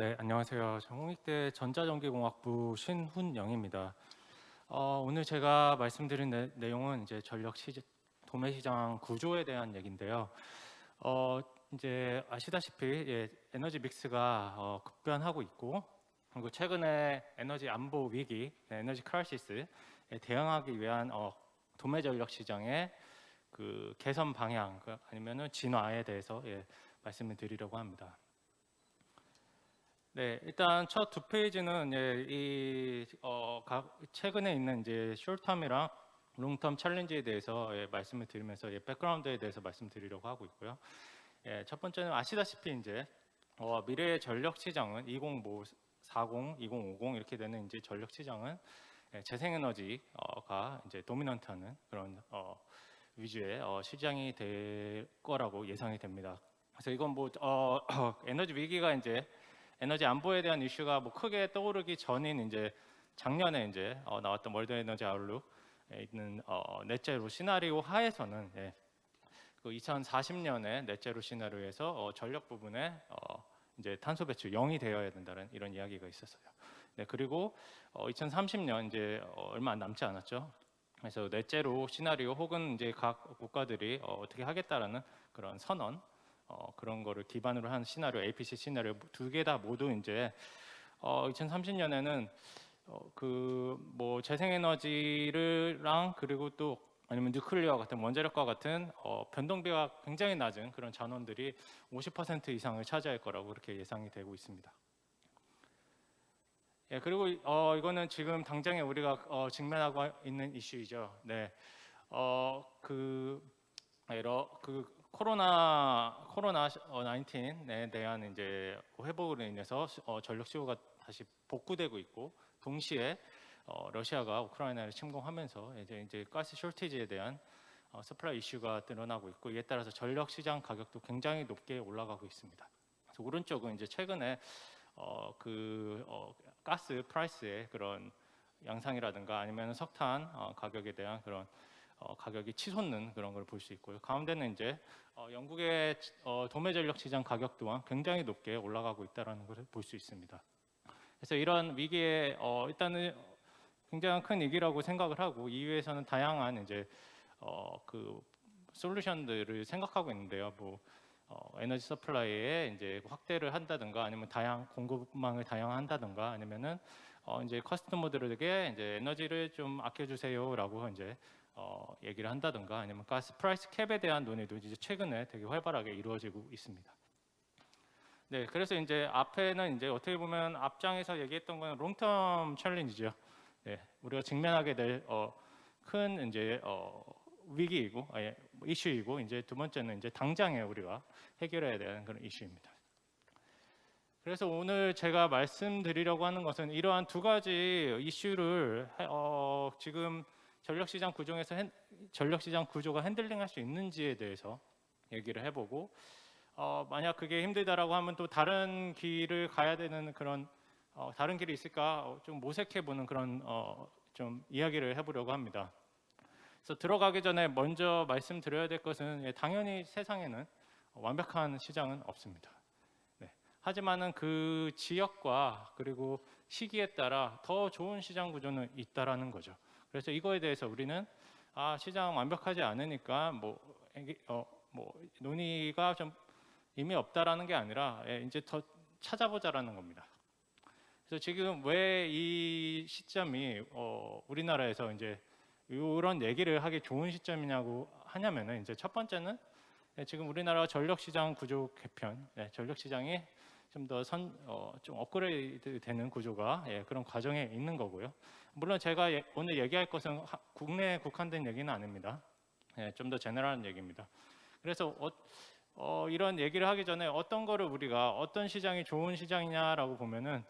네, 안녕하세요. 홍익대 전자전기공학부 신훈영입니다. 오늘 제가 말씀드린 내용은 이제 도매 시장 구조에 대한 얘기인데요. 이제 아시다시피 에너지 믹스가 급변하고 있고, 그리고 최근에 에너지 안보 위기, 에너지 크라이시스에 대응하기 위한 도매 전력 시장의 그 개선 방향 아니면은 진화에 대해서 말씀을 드리려고 합니다. 네, 일단 첫 두 페이지는 최근에 있는 이제 숏텀이랑 롱텀 챌린지에 대해서 말씀을 드리면서 백그라운드에 대해서 말씀드리려고 하고 있고요. 첫 번째는 아시다시피 이제 미래의 전력 시장은 2040, 2050 이렇게 되는 이제 전력 시장은 재생에너지가 이제 도미넌트하는 그런 위주의 시장이 될 거라고 예상이 됩니다. 그래서 이건 에너지 위기가 이제 에너지 안보에 대한 이슈가 크게 떠오르기 전인 이제 작년에 이제 나왔던 월드 에너지 아웃룩에 있는 넷제로 시나리오 하에서는 그 2040년에 넷제로 시나리오에서 전력 부분에 이제 탄소 배출 0이 되어야 된다는 이런 이야기가 있었어요. 네, 그리고 2030년 이제 얼마 남지 않았죠. 그래서 넷제로 시나리오 혹은 이제 각 국가들이 어떻게 하겠다라는 그런 선언 그런 거를 기반으로 한 시나리오, APC 시나리오 두 개 다 모두 이제 2030년에는 재생에너지랑 그리고 또 아니면 뉴클리어 같은 원자력과 같은 변동비가 굉장히 낮은 그런 잔원들이 50% 이상을 차지할 거라고 그렇게 예상이 되고 있습니다. 그리고 이거는 지금 당장에 우리가 직면하고 있는 이슈이죠. 네, 코로나 19에 대한 이제 회복으로 인해서 전력 수요가 다시 복구되고 있고, 동시에 러시아가 우크라이나를 침공하면서 이제 가스 쇼티지에 대한 서플라이 이슈가 드러나고 있고, 이에 따라서 전력 시장 가격도 굉장히 높게 올라가고 있습니다. 그래서 오른쪽은 이제 최근에 가스 프라이스의 그런 양상이라든가 아니면 석탄 가격에 대한 그런 가격이 치솟는 그런 걸 볼 수 있고요. 가운데는 이제 영국의 도매 전력 시장 가격 또한 굉장히 높게 올라가고 있다는 것을 볼 수 있습니다. 그래서 이런 위기에 일단은 굉장히 큰 위기라고 생각을 하고, 이후에서는 다양한 이제 솔루션들을 생각하고 있는데요. 에너지 서플라이에 이제 확대를 한다든가 아니면 공급망을 다양화한다든가 아니면은 이제 커스터머들에게 이제 에너지를 좀 아껴주세요라고 이제 얘기를 한다든가 아니면 가스 프라이스 캡에 대한 논의도 이제 최근에 되게 활발하게 이루어지고 있습니다. 네, 그래서 이제 앞에는 이제 어떻게 보면 앞장에서 얘기했던 건 롱텀 챌린지죠. 네, 우리가 직면하게 될 큰 이제 위기이고 이슈이고, 이제 두 번째는 이제 당장에 우리가 해결해야 되는 그런 이슈입니다. 그래서 오늘 제가 말씀드리려고 하는 것은 이러한 두 가지 이슈를 지금 전력시장 구조가 핸들링할 수 있는지에 대해서 얘기를 해보고, 만약 그게 힘들다라고 하면 또 다른 길을 가야 되는 그런 다른 길이 있을까 좀 모색해 보는 그런 좀 이야기를 해보려고 합니다. 그래서 들어가기 전에 먼저 말씀드려야 될 것은 당연히 세상에는 완벽한 시장은 없습니다. 네. 하지만은 그 지역과 그리고 시기에 따라 더 좋은 시장 구조는 있다라는 거죠. 그래서 이거에 대해서 우리는 시장 완벽하지 않으니까 논의가 좀 의미 없다라는 게 아니라 이제 더 찾아보자라는 겁니다. 그래서 지금 왜 이 시점이 우리나라에서 이제 이런 얘기를 하기 좋은 시점이냐고 하냐면은, 이제 첫 번째는 지금 우리나라 전력 시장 구조 개편, 전력 시장이 좀 더 좀 업그레이드 되는 구조가 그런 과정에 있는 거고요. 물론 제가 오늘 얘기할 것은 국내에 국한된 얘기는 아닙니다. 좀 더 제너럴한 얘기입니다. 그래서 이런 얘기를 하기 전에 어떤 거를 우리가 어떤 시장이 좋은 시장이냐라고 보면은,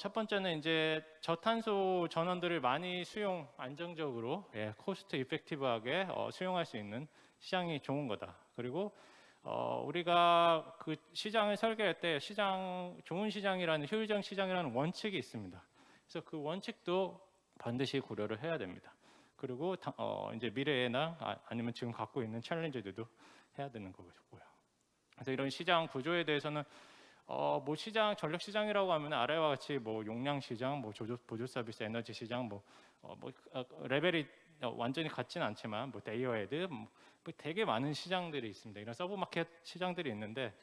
첫 번째는 이제 저탄소 전원들을 많이 안정적으로 코스트 이펙티브하게 수용할 수 있는 시장이 좋은 거다. 그리고 우리가 그 시장을 설계할 때 좋은 시장이라는, 효율적 시장이라는 원칙이 있습니다. 그래서 그 원칙도 반드시 고려를 해야 됩니다. 그리고 이제 미래에나 아니면 지금 갖고 있는 챌린지들도 해야 되는 거고요. 그래서 이런 시장 구조에 대해서는 뭐 시장 전력 시장이라고 하면 아래와 같이 뭐 용량 시장, 뭐 보조 서비스, 에너지 시장, 레벨이 완전히 같지는 않지만 뭐 데이어헤드, 뭐 되게 많은 시장들이 있습니다. 이런 서브 마켓 시장들이 있는데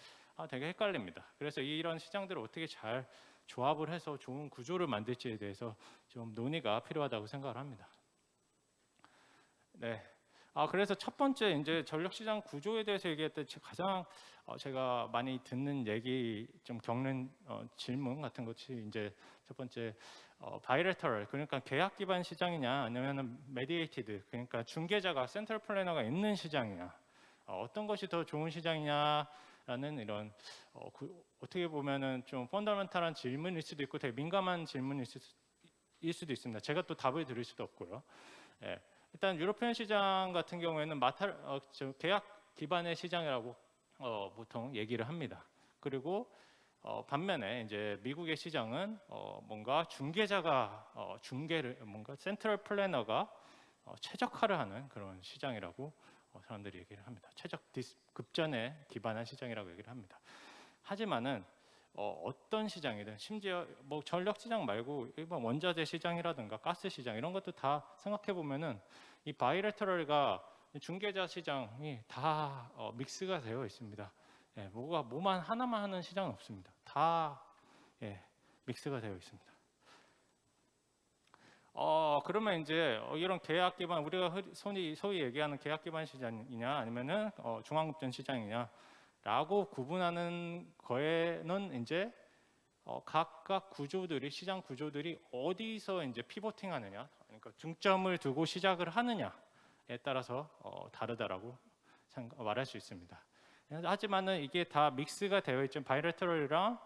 되게 헷갈립니다. 그래서 이런 시장들을 어떻게 잘 조합을 해서 좋은 구조를 만들지에 대해서 좀 논의가 필요하다고 생각을 합니다. 네. 그래서 첫 번째 이제 전력 시장 구조에 대해서 얘기할 때 가장 제가 많이 듣는 얘기, 좀 겪는 질문 같은 것이 이제 첫 번째 바이레터럴, 그러니까 계약 기반 시장이냐 아니면은 메디에이티드, 그러니까 중개자가 센트럴 플래너가 있는 시장이냐, 어떤 것이 더 좋은 시장이냐라는 이런 어떻게 보면은 좀 펀더멘탈한 질문일 수도 있고 되게 민감한 질문일 수도 있습니다. 제가 또 답을 드릴 수도 없고요. 예. 일단 유로피안 시장 같은 경우에는 계약 기반의 시장이라고 보통 얘기를 합니다. 그리고 반면에 이제 미국의 시장은 뭔가 중개자가 중개를 뭔가 센트럴 플래너가 최적화를 하는 그런 시장이라고 사람들이 얘기를 합니다. 급전에 기반한 시장이라고 얘기를 합니다. 하지만은 어떤 시장이든, 심지어 뭐 전력 시장 말고 일반 원자재 시장이라든가 가스 시장 이런 것도 다 생각해 보면은 이 바이레터럴과 중개자 시장이 다 믹스가 되어 있습니다. 예, 뭐만 하나만 하는 시장은 없습니다. 다 믹스가 되어 있습니다. 그러면 이제 이런 계약 기반, 우리가 소위 얘기하는 계약 기반 시장이냐 아니면은 중앙급전 시장이냐라고 구분하는 거에는 이제 각각 시장 구조들이 어디서 이제 피보팅 하느냐, 그러니까 중점을 두고 시작을 하느냐에 따라서 다르다라고 말할 수 있습니다. 하지만은 이게 다 믹스가 되어 있죠. 바이레터럴이랑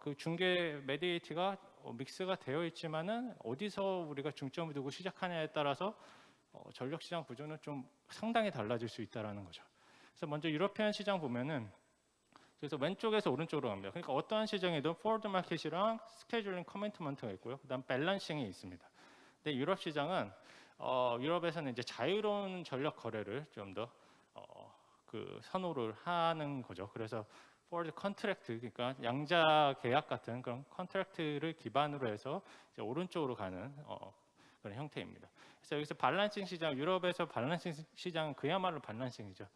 그 중개 메디에이트가 믹스가 되어 있지만은 어디서 우리가 중점을 두고 시작하냐에 따라서 전력 시장 구조는 좀 상당히 달라질 수 있다라는 거죠. 그래서 먼저 유러피안 시장 보면은, 그래서 왼쪽에서 오른쪽으로 갑니다. 그러니까 어떠한 시장에도 포워드 마켓이랑 스케줄링 커미트먼트가 있고요. 그다음 밸런싱이 있습니다. 근데 유럽 시장은 유럽에서는 이제 자유로운 전력 거래를 좀 더 선호를 하는 거죠. 그래서 포워드 컨트랙트, 그러니까 양자 계약 같은 그런 컨트랙트를 기반으로 해서 이제 오른쪽으로 가는 그런 형태입니다. 그래서 여기서 밸런싱 시장, 유럽에서 밸런싱 시장은 그야말로 밸런싱이죠.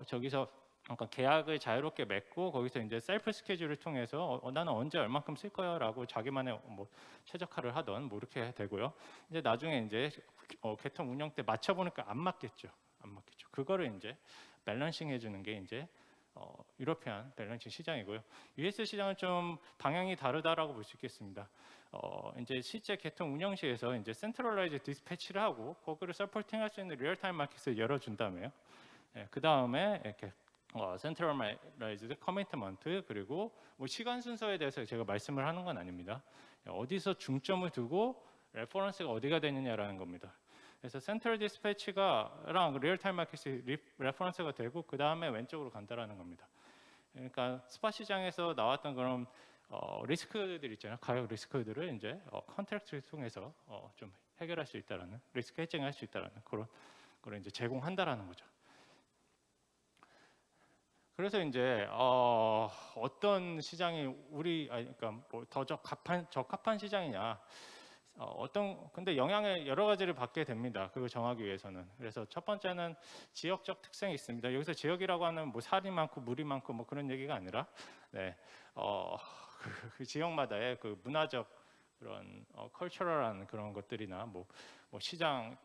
저기서 그러니까 계약을 자유롭게 맺고 거기서 이제 셀프 스케줄을 통해서 나는 언제 얼마큼 쓸 거야라고 자기만의 뭐 최적화를 하던 뭐 이렇게 되고요. 이제 나중에 이제 계통 운영 때 맞춰 보니까 안 맞겠죠. 그거를 이제 밸런싱 해주는 게 이제 유러피안 밸런싱 시장이고요. US 시장은 좀 방향이 다르다라고 볼 수 있겠습니다. 이제 실제 계통 운영 시에서 이제 센트럴라이즈 디스패치를 하고 그거를 서포팅할 수 있는 리얼타임 마켓을 열어준 다음에요. 그 다음에 이렇게 센트럴라이즈드 커미트먼트, 그리고 뭐 시간 순서에 대해서 제가 말씀을 하는 건 아닙니다. 어디서 중점을 두고 레퍼런스가 어디가 되느냐라는 겁니다. 그래서 센트럴 디스패치가랑 리얼타임 마켓이 레퍼런스가 되고 그 다음에 왼쪽으로 간다라는 겁니다. 그러니까 스팟 시장에서 나왔던 그런 리스크들 있잖아요. 가격 리스크들을 이제 컨트랙트를 통해서 좀 해결할 수 있다라는, 리스크 해칭할 수 있다라는 그런 이제 제공한다라는 거죠. 그래서 이제 어떤 시장이 그러니까 뭐 더 적합한 시장이냐, 근데 영향을 여러 가지를 받게 됩니다. 그걸 정하기 위해서는. 그래서 첫 번째는 지역적 특성이 있습니다. 여기서 지역이라고 하는 뭐 살이 많고 물이 많고 뭐 그런 얘기가 아니라, 그 지역마다의 그 문화적 그런 컬처럴한 그런 것들이나 뭐 시장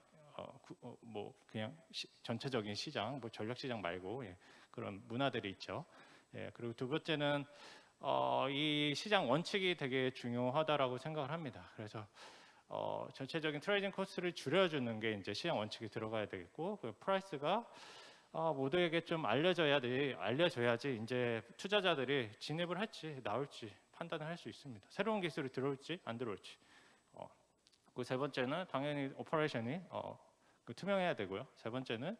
뭐 그냥 전체적인 시장, 뭐 전력 시장 말고 그런 문화들이 있죠. 그리고 두 번째는 이 시장 원칙이 되게 중요하다라고 생각을 합니다. 그래서 전체적인 트레이딩 코스트를 줄여주는 게 이제 시장 원칙이 들어가야 되겠고, 그 프라이스가 모두에게 좀 알려져야지 이제 투자자들이 진입을 할지 나올지 판단을 할 수 있습니다. 새로운 기술이 들어올지 안 들어올지. 그 세 번째는 당연히 오퍼레이션이 투명해야 되고요. 세 번째는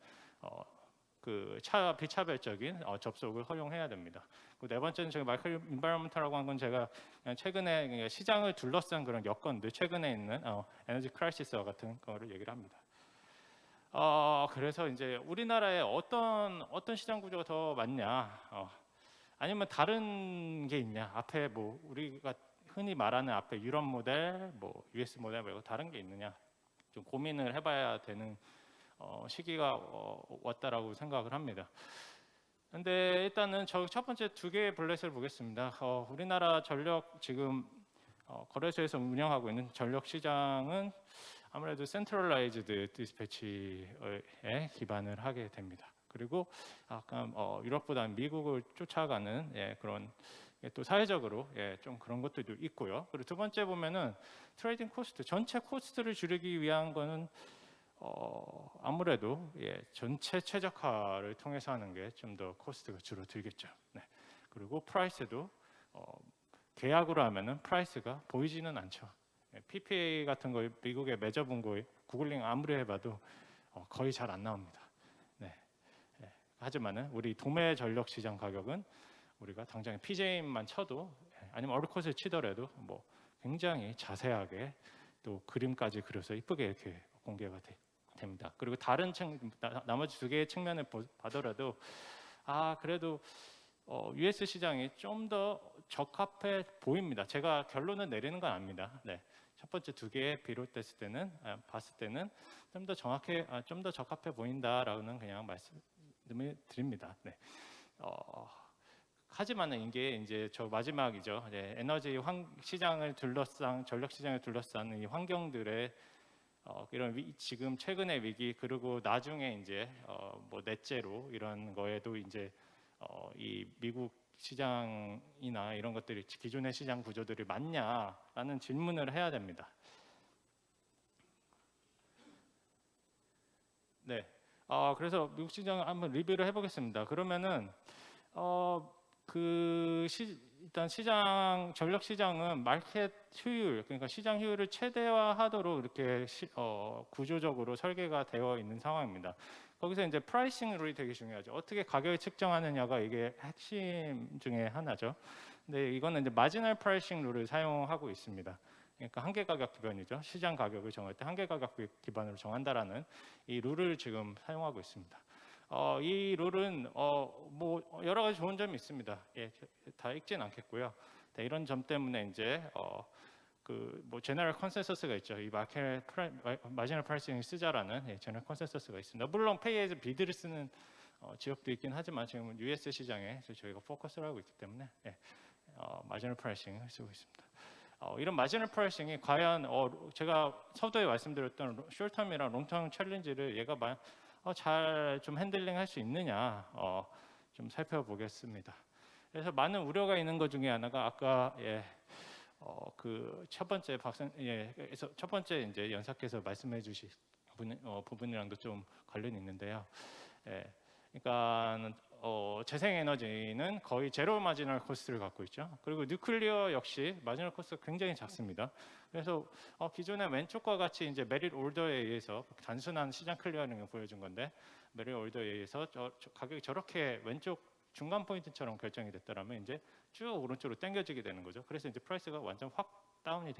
그 비차별적인 접속을 허용해야 됩니다. 그 네 번째는 제가 마이크로 인바이러먼트라고 한 건 제가 그냥 최근에 시장을 둘러싼 그런 여건들, 최근에 있는 에너지 크라이시스와 같은 거를 얘기를 합니다. 그래서 이제 우리나라에 어떤 시장 구조가 더 맞냐? 아니면 다른 게 있냐? 앞에 뭐 우리가 흔히 말하는 앞에 유럽 모델, 뭐 US 모델 말고 다른 게 있느냐? 좀 고민을 해봐야 되는 시기가 왔다라고 생각을 합니다. 근데 일단은 저 첫 번째 두 개의 블렛을 보겠습니다. 우리나라 전력 지금 거래소에서 운영하고 있는 전력 시장은 아무래도 센트럴라이즈드 디스패치에 기반을 하게 됩니다. 그리고 약간 유럽보다 미국을 쫓아가는 그런 또 사회적으로 좀 그런 것들도 있고요. 그리고 두 번째 보면은 트레이딩 코스트, 전체 코스트를 줄이기 위한 거는 아무래도 전체 최적화를 통해서 하는 게 좀 더 코스트가 줄어들겠죠. 네. 그리고 프라이스도 계약으로 하면은 프라이스가 보이지는 않죠. PPA 같은 거 미국에 맺어본 거 구글링 아무리 해봐도 거의 잘 안 나옵니다. 네. 하지만은 우리 도매 전력 시장 가격은 우리가 당장 PJ만 쳐도 아니면 얼컷을 치더라도 뭐 굉장히 자세하게 또 그림까지 그려서 이쁘게 이렇게 공개가 됩니다. 그리고 다른 나머지 두 개의 측면을 봐더라도 그래도 US 시장이 좀 더 적합해 보입니다. 제가 결론을 내리는 건 아닙니다. 네. 첫 번째 두 개에 비롯됐을 때는 봤을 때는 좀 더 정확해, 좀 더 적합해 보인다라고는 그냥 말씀을 드립니다. 네. 하지만은 이게 이제 저 마지막이죠. 에너지 시장을 둘러싼 전력 시장을 둘러싼 이 환경들의 이런 지금 최근의 위기 그리고 나중에 이제 뭐 넷째로 이런 거에도 이제 이 미국 시장이나 이런 것들이 기존의 시장 구조들이 맞냐라는 질문을 해야 됩니다. 네. 그래서 미국 시장 한번 리뷰를 해보겠습니다. 그러면은 일단 전력 시장은 마켓 효율, 그러니까 시장 효율을 최대화하도록 이렇게 구조적으로 설계가 되어 있는 상황입니다. 거기서 이제 프라이싱 룰이 되게 중요하죠. 어떻게 가격을 측정하느냐가 이게 핵심 중에 하나죠. 근데 이거는 이제 마지널 프라이싱 룰을 사용하고 있습니다. 그러니까 한계 가격 기반이죠. 시장 가격을 정할 때 한계 가격 기반으로 정한다라는 이 룰을 지금 사용하고 있습니다. 이 룰은 뭐 여러 가지 좋은 점이 있습니다. 다 읽진 않겠고요. 네, 이런 점 때문에 이제 뭐 제너럴 컨센서스가 있죠. 이 마지널 프라이싱을 쓰자라는 제너럴 컨센서스가 있습니다. 물론 페이에서 비드를 쓰는 지역도 있긴 하지만 지금 US 시장에 저희가 포커스를 하고 있기 때문에 마지널 프라이싱을 쓰고 있습니다. 이런 마지널 프라이싱이 과연 제가 서두에 말씀드렸던 숏텀이랑 롱텀 챌린지를 얘가 잘 좀 핸들링 할 수 있느냐 좀 살펴보겠습니다. 그래서 많은 우려가 있는 것 중에 하나가 아까 그 첫 번째 그래서 첫 번째 이제 연사께서 말씀해 주신 부분이랑도 좀 관련이 있는데요. 그러니까 재생에너지는 거의 제로 마지널 코스트를 갖고 있죠. 그리고 뉴클리어 역시 마지널 코스트가 굉장히 작습니다. 그래서 기존의 왼쪽과 같이 이제 메릿 올더에 의해서 단순한 시장 클리어링을 보여준 건데 메릿 올더에 의해서 가격이 저렇게 왼쪽 중간 포인트처럼 결정이 됐다라면 이제 쭉 오른쪽으로 당겨지게 되는 거죠. 그래서 이제 프라이스가 완전 확 다운이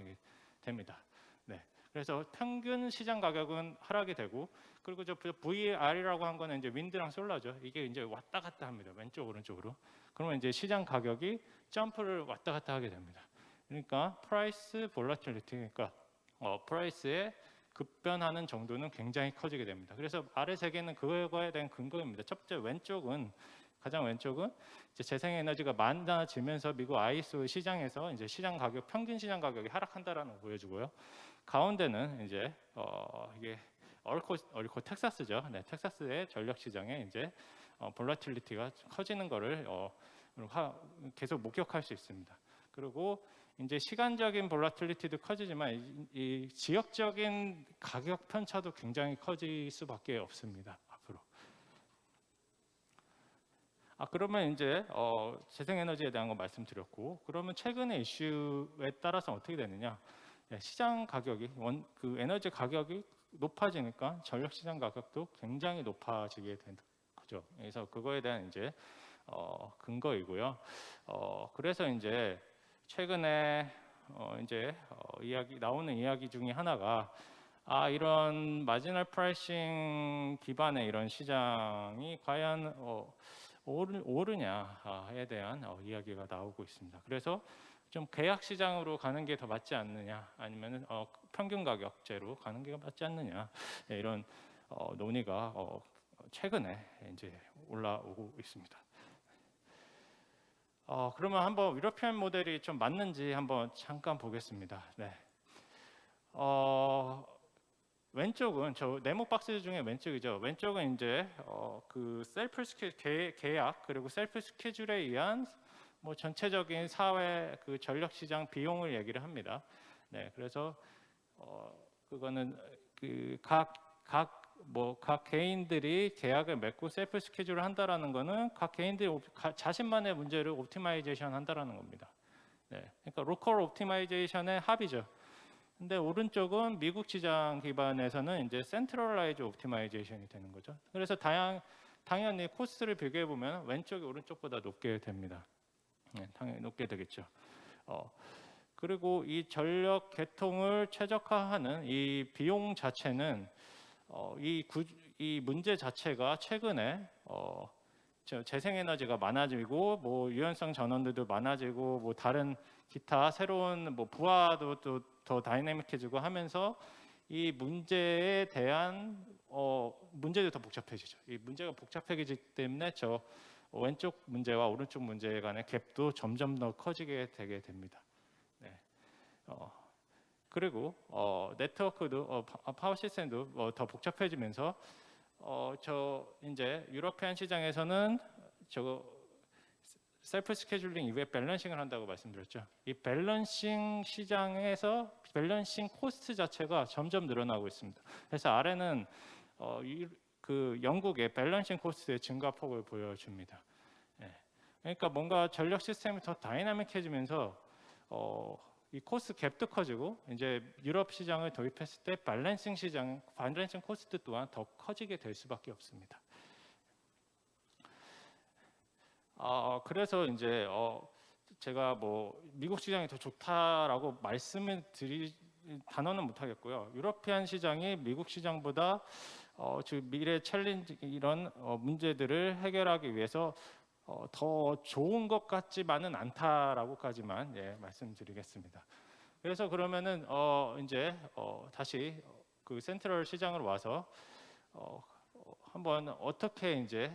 됩니다. 네. 그래서 평균 시장 가격은 하락이 되고 그리고 저 VR이라고 한 거는 이제 윈드랑 솔라죠. 이게 이제 왔다 갔다 합니다. 왼쪽 오른쪽으로. 그러면 이제 시장 가격이 점프를 왔다 갔다 하게 됩니다. 그러니까 프라이스 볼라틸리티, 그러니까 프라이스의 급변하는 정도는 굉장히 커지게 됩니다. 그래서 아래 세 개는 그거에 대한 근거입니다. 첫 번째 가장 왼쪽은 이제 재생에너지가 많아지면서 미국 ISO 시장에서 이제 평균 시장 가격이 하락한다라는 걸 보여주고요. 가운데는 이제 이게 얼코 텍사스죠. 네, 텍사스의 전력 시장에 이제 볼라틸리티가 커지는 거를 계속 목격할 수 있습니다. 그리고 이제 시간적인 볼라틸리티도 커지지만 이 지역적인 가격 편차도 굉장히 커질 수밖에 없습니다. 앞으로. 그러면 이제 재생에너지에 대한 거 말씀드렸고, 그러면 최근의 이슈에 따라서 어떻게 되느냐? 시장 가격이 에너지 가격이 높아지니까 전력 시장 가격도 굉장히 높아지게 되는 거죠. 그래서 그거에 대한 이제 근거이고요. 그래서 이제 최근에 이제 나오는 이야기 중에 하나가 이런 마지널 프라이싱 기반의 이런 시장이 과연 오르냐에 대한 이야기가 나오고 있습니다. 그래서 좀 계약 시장으로 가는 게 더 맞지 않느냐, 아니면은 평균 가격제로 가는 게 맞지 않느냐, 이런 논의가 최근에 이제 올라오고 있습니다. 그러면 한번 유러피안 모델이 좀 맞는지 한번 잠깐 보겠습니다. 네. 왼쪽은 저 네모 박스 중에 왼쪽이죠. 왼쪽은 이제 그 셀프 계약 그리고 셀프 스케줄에 의한 뭐 전체적인 사회 그 전력 시장 비용을 얘기를 합니다. 네, 그래서 그거는 그 각 개인들이 계약을 맺고 셀프 스케줄을 한다라는 거는 각 개인들이 자신만의 문제를 옵티마이제이션 한다라는 겁니다. 네, 그러니까 로컬 옵티마이제이션의 합이죠. 근데 오른쪽은 미국 시장 기반에서는 이제 센트럴라이즈 옵티마이제이션이 되는 거죠. 그래서 당연히 코스트를 비교해 보면 왼쪽이 오른쪽보다 높게 됩니다. 네, 당연히 높게 되겠죠. 그리고 이 전력 계통을 최적화하는 이 비용 자체는 이 문제 자체가 최근에 재생에너지가 많아지고 뭐 유연성 전원들도 많아지고 뭐 다른 기타 새로운 뭐 부하도 또 더 다이내믹해지고 하면서 이 문제에 대한 문제도 더 복잡해지죠. 이 문제가 복잡해지기 때문에 저 왼쪽 문제와 오른쪽 문제 간의 갭도 점점 더 커지게 되게 됩니다. 네. 그리고 네트워크도 파워 시스템도 더 복잡해지면서 저 이제 유러피안 시장에서는 저 셀프 스케줄링 이후에 밸런싱을 한다고 말씀드렸죠. 이 밸런싱 시장에서 밸런싱 코스트 자체가 점점 늘어나고 있습니다. 그래서 아래는 그 영국의 밸런싱 코스트의 증가폭을 보여줍니다. 네. 그러니까 뭔가 전력 시스템이 더 다이나믹해지면서 이 코스트 갭도 커지고 이제 유럽 시장을 도입했을 때 밸런싱 코스트 또한 더 커지게 될 수밖에 없습니다. 그래서 이제 제가 뭐 미국 시장이 더 좋다라고 말씀을 드릴 단어는 못하겠고요. 유러피안 시장이 미국 시장보다 즉 미래 챌린지 이런 문제들을 해결하기 위해서 더 좋은 것 같지만은 않다라고까지만 말씀드리겠습니다. 그래서 그러면은 이제 다시 그 센트럴 시장으로 와서 한번 어떻게 이제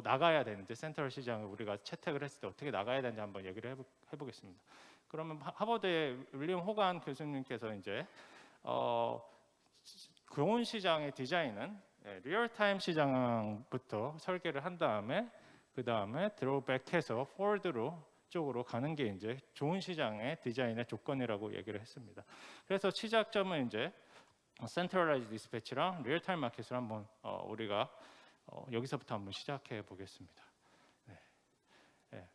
나가야 되는지 센트럴 시장을 우리가 채택을 했을 때 어떻게 나가야 되는지 한번 얘기를 해보겠습니다. 그러면 하버드의 윌리엄 호간 교수님께서 이제 좋은 시장의 디자인은 리얼타임 시장부터 설계를 한 다음에 그 다음에 드로백해서 포워드로 쪽으로 가는 게 이제 좋은 시장의 디자인의 조건이라고 얘기를 했습니다. 그래서 시작점은 이제 센트럴라이즈 디스패치랑 리얼타임 마켓을 한번 우리가 여기서부터 한번 시작해 보겠습니다. 네. 네.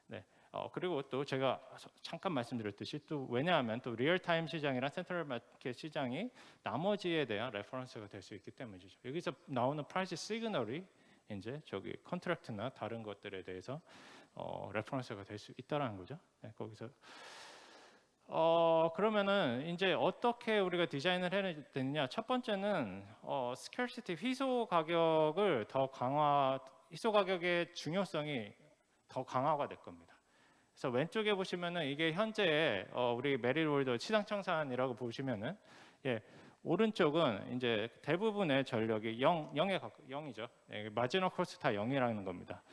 네. 그리고 또 제가 잠깐 말씀드렸듯이 또 왜냐하면 또 리얼타임 시장이랑 센트럴 마켓 시장이 나머지에 대한 레퍼런스가 될 수 있기 때문이죠. 여기서 나오는 프라이스 시그널이 이제 저기 컨트랙트나 다른 것들에 대해서 레퍼런스가 될 수 있다라는 거죠. 네, 거기서 그러면은 이제 어떻게 우리가 디자인을 해야 되느냐? 첫 번째는 scarcity 희소 가격을 희소 가격의 중요성이 더 강화가 될 겁니다. 그래서 왼쪽에 보시면은 이게 현재 우리 메릴 월더 시장 청산이라고 보시면은 오른쪽은 이제 대부분의 전력이 0이죠. 마지노 코스트 다 0이라는 겁니다.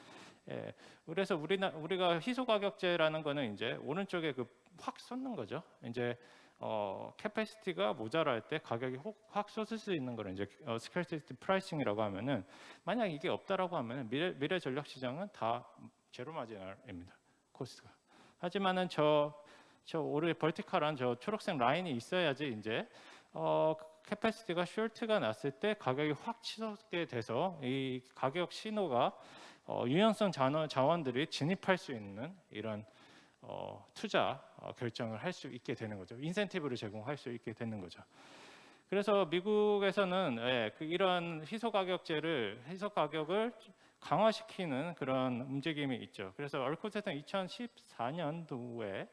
그래서 우리가 희소 가격제라는 거는 이제 오른쪽에 확 솟는 거죠. 이제 캐패시티가 모자랄 때 가격이 확 솟을 수 있는 거를 이제 스케일티티 프라이싱이라고 하면은 만약 이게 없다라고 하면은 미래 전력 시장은 다 제로 마지널입니다. 코스트가. 하지만은 저 오른의 벌티컬한 저 초록색 라인이 있어야지 이제 캐패시티가 숄트가 났을 때 가격이 확 치솟게 돼서 이 가격 신호가 유연성 자원들이 진입할 수 있는 이런 투자 결정을 할 수 있게 되는 거죠. 인센티브를 제공할 수 있게 되는 거죠. 그래서 미국에서는 이런 희소 가격을 강화시키는 그런 움직임이 있죠. 그래서 얼콧에서 2014년도에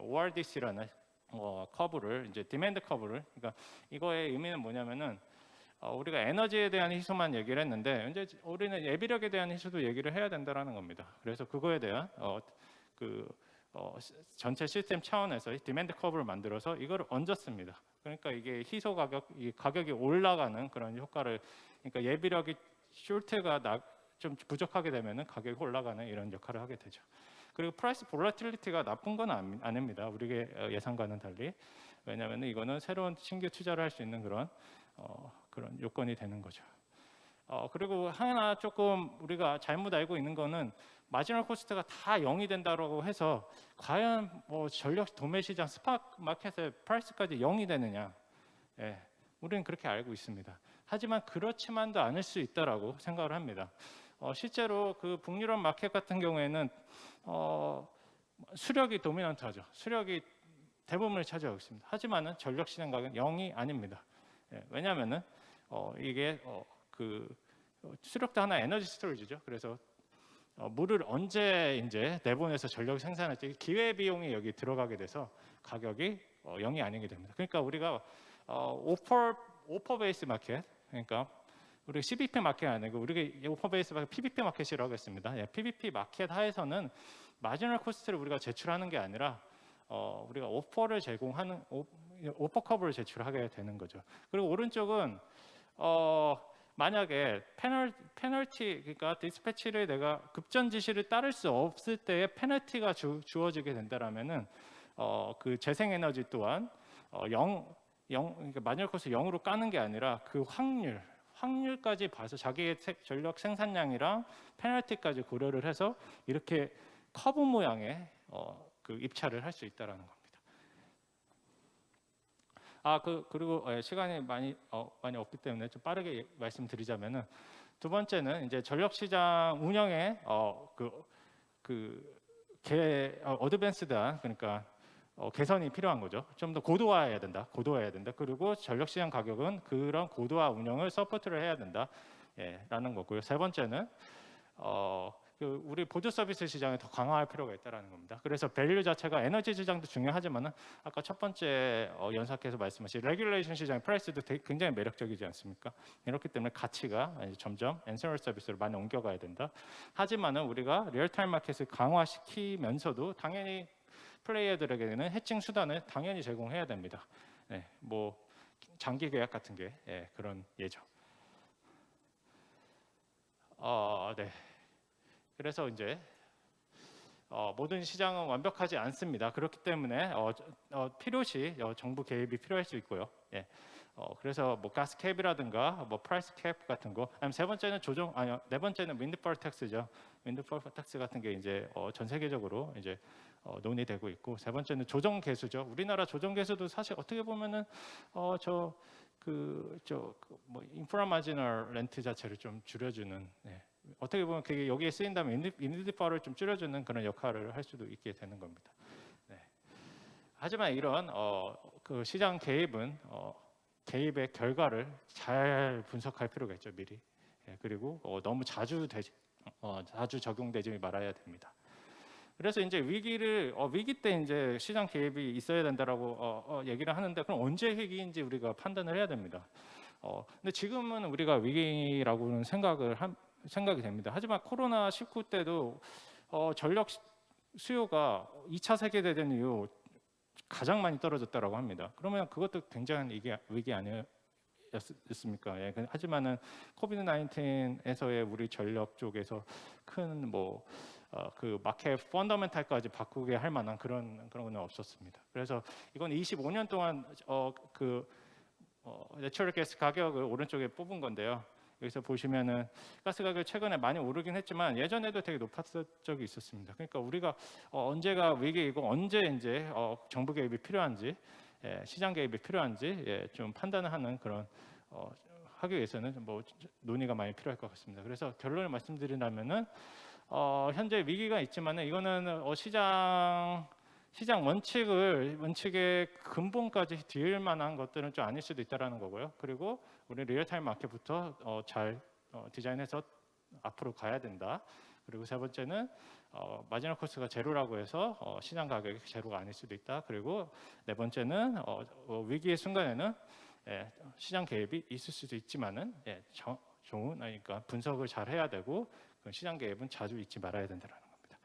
ORDC라는 커브를 이제 디맨드 커브를 그러니까 이거의 의미는 뭐냐면은 우리가 에너지에 대한 희소만 얘기를 했는데 이제 우리는 예비력에 대한 희소도 얘기를 해야 된다라는 겁니다. 그래서 그거에 대한 그 전체 시스템 차원에서 디맨드 커브를 만들어서 이거를 얹었습니다. 그러니까 이게 희소 이 가격이 올라가는 그런 효과를, 그러니까 예비력이 숄트가 좀 부족하게 되면은 가격이 올라가는 이런 역할을 하게 되죠. 그리고 프라이스 볼라틸리티가 나쁜 건 아닙니다. 우리의 예상과는 달리. 왜냐하면 이거는 새로운 신규 투자를 할 수 있는 그런 요건이 되는 거죠. 그리고 하나 조금 우리가 잘못 알고 있는 거는 마지널 코스트가 다 0이 된다고 해서 과연 뭐 전력 도매 시장 스팟 마켓의 프라이스까지 0이 되느냐? 예, 우리는 그렇게 알고 있습니다. 하지만 그렇지만도 않을 수 있다라고 생각을 합니다. 실제로 그 북유럽 마켓 같은 경우에는 수력이 도미넌트하죠. 수력이 대부분을 차지하고 있습니다. 하지만은 전력 시장 가격은 0이 아닙니다. 예, 왜냐하면은 이게 그 수력도 하나 에너지 스토리지죠. 그래서 물을 언제 이제 내보내서 전력 생산할 때 기회 비용이 여기 들어가게 돼서 가격이 0이 아니게 됩니다. 그러니까 우리가 오퍼 베이스 마켓, 그러니까 우리 CBP 마켓 아니고 우리가 오퍼 베이스 마켓 PBP 마켓이라고 했습니다. 예, PBP 마켓 하에서는 마지널 코스트를 우리가 제출하는 게 아니라 우리가 오퍼를 제공하는 오퍼 커브를 제출하게 되는 거죠. 그리고 오른쪽은 만약에 페널티, 그러니까 디스패치를 내가 급전 지시를 따를 수 없을 때에 페널티가 주어지게 된다라면은 그 재생 에너지 또한 그러니까 마지널 코스트 0으로 까는 게 아니라 그 확률까지 봐서 자기의 전력 생산량이랑 페널티까지 고려를 해서 이렇게 커브 모양의 그 입찰을 할 수 있다라는 겁니다. 그리고 시간이 많이 없기 때문에 좀 빠르게 말씀드리자면은 두 번째는 이제 전력 시장 운영에 어드밴스드한, 그러니까 개선이 필요한 거죠. 좀 더 고도화해야 된다. 그리고 전력 시장 가격은 그런 고도화 운영을 서포트를 해야 된다. 라는 거고요. 세 번째는 우리 보조 서비스 시장을 더 강화할 필요가 있다는 겁니다. 그래서 밸류 자체가 에너지 시장도 중요하지만은 아까 첫 번째 연삭해서 말씀하신 레귤레이션 시장의 프라이스도 굉장히 매력적이지 않습니까? 이렇기 때문에 가치가 점점 엔서널 서비스로 많이 옮겨가야 된다. 하지만은 우리가 리얼타임 마켓을 강화시키면서도 당연히 플레이어들에게는 해칭 수단을 당연히 제공해야 됩니다. 네, 뭐 장기 계약 같은 게 그런 예죠. 네. 그래서 이제 모든 시장은 완벽하지 않습니다. 그렇기 때문에 필요시 정부 개입이 필요할 수 있고요. 그래서 뭐 가스 캡이라든가 뭐 프라이스 캡 같은 거, 아니면 네 번째는 윈드폴 텍스죠. 윈드폴 텍스 같은 게 이제 전 세계적으로 이제 논의되고 있고, 세 번째는 조정 개수죠. 우리나라 조정 개수도 사실 어떻게 보면은 뭐 인프라 마지널 렌트 자체를 좀 줄여주는, 어떻게 보면 그게 여기에 쓰인다면 인디파를 좀 줄여주는 그런 역할을 할 수도 있게 되는 겁니다. 하지만 이런 그 시장 개입은 개입의 결과를 잘 분석할 필요가 있죠, 미리. 그리고 너무 자주 적용되지 말아야 됩니다. 그래서 이제 위기 때 이제 시장 개입이 있어야 된다라고 얘기를 하는데, 그럼 언제 위기인지 우리가 판단을 해야 됩니다. 근데 지금은 우리가 위기라고는 생각이 됩니다. 하지만 코로나19 때도 전력 수요가 2차 세계대전 이후 가장 많이 떨어졌다라고 합니다. 그러면 그것도 굉장한 위기 아니었습니까? 하지만은 코비드 19에서의 우리 전력 쪽에서 큰 그 마켓 펀더멘탈까지 바꾸게 할 만한 그런 건 없었습니다. 그래서 이건 25년 동안 내추럴 가스 가격을 오른쪽에 뽑은 건데요. 여기서 보시면은 가스 가격 최근에 많이 오르긴 했지만 예전에도 되게 높았을 적이 있었습니다. 그러니까 우리가 언제가 위기이고 언제 이제 정부 개입이 필요한지, 시장 개입이 필요한지 좀 판단을 하는 그런 하기 위해서는 뭐 논의가 많이 필요할 것 같습니다. 그래서 결론을 말씀드리자면은 현재 위기가 있지만은 이거는 시장 원칙의 근본까지 뒤을 만한 것들은 좀 아닐 수도 있다라는 거고요. 그리고 우리 리얼타임 마켓부터 잘 디자인해서 앞으로 가야 된다. 그리고 세 번째는 마지널 코스트가 제로라고 해서 시장 가격이 제로가 아닐 수도 있다. 그리고 네 번째는 위기의 순간에는 시장 개입이 있을 수도 있지만은 좋은 그러니까 분석을 잘 해야 되고 그 시장 개입은 자주 잊지 말아야 된다는 겁니다.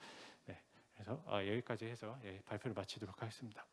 네, 그래서 여기까지 해서 발표를 마치도록 하겠습니다.